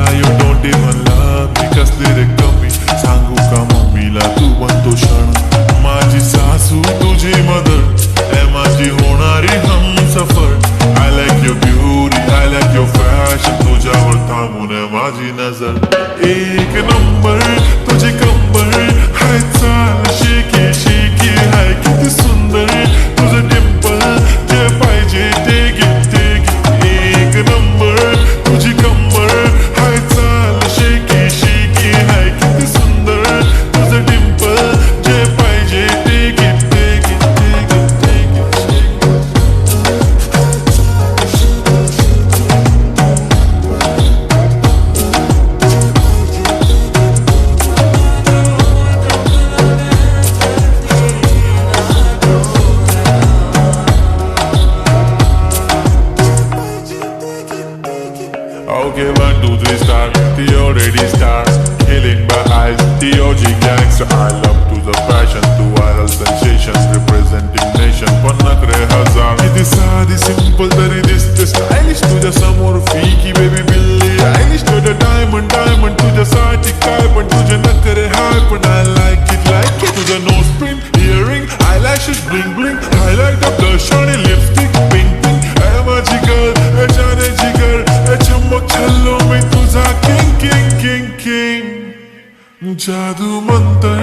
मला you don't even love मी कसली रे कमी सांगू का मम्मीला तू बनतो क्षण माझी सासू तुझी मदर ए माझी होणारी Humsafar I like your beauty I like your fashion तुझ्यावर थांबून माझी नजर एक नंबर तुझी कंबर हाय चाल शेकी शेकी हाय किती सुंदर तुझं डिंपल जे पाहिजे ते घे एक नंबर तुझी कंबर हाय चाल शेकी शेकी हाय किती सुंदर तुझं डिंपल जे पाहिजे ते घे Okay, 1, 2, 3 star, the already star Killing by eyes, the OG gangster I love to the fashion, to viral sensations Representing nation, पन्नाकरे हजार किती साधी simple तरी दिसते stylish तुझ्या समोर फीकी baby बिल्ली Eilish तुझं diamond तुझ्यासाठी काय पण तुझे नखरे हाय पण I like it तुझं nose pin, earring, eyelashes bling bling Highlight of blush आणि lipstick pink ए माझी girl, ए जाने जिगर चमक छल्लो में तुझा किंग किंग किंग किंग जादू मंतर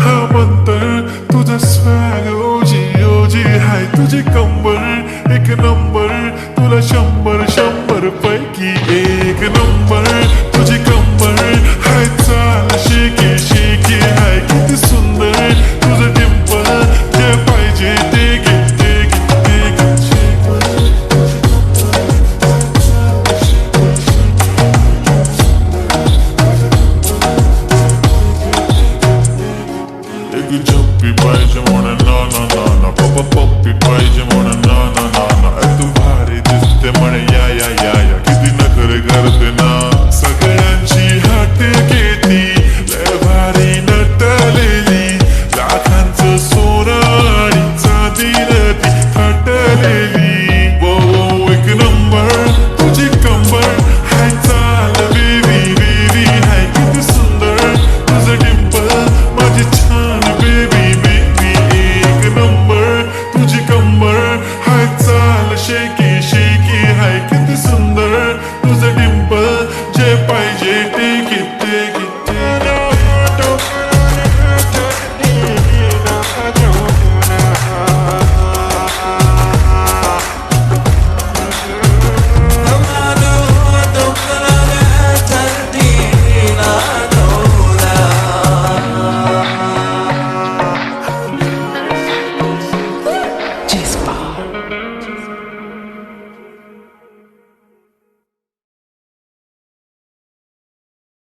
हा मंतर तुझा स्वॅग ओजी ओजी हाय तुझी कंबर एक नंबर तुला 100 पैकी एक नंबर तुझी कंबर हाय चाल शेकी शेकी हाय किती सुंदर तुझं डिंपल जे पाहिजे ते घे झप्पी पाहिजे म्हणून ना पप्पी पाहिजे म्हणून ना तू भारी दिसते म्हणे या किती नखरे करते ना सगळ्यांची हात घेती लय भारी नटलेली लाखांचं सोनं आणि चांदीनं ती थटलेली वो एक नंबर तुझी कंबर हाय चाल बेबी हाय किती सुंदर तुझं डिंपल माझी छान शेकी शेकी हाय किती सुंदर तुझं डिंपल जे पाहिजे ते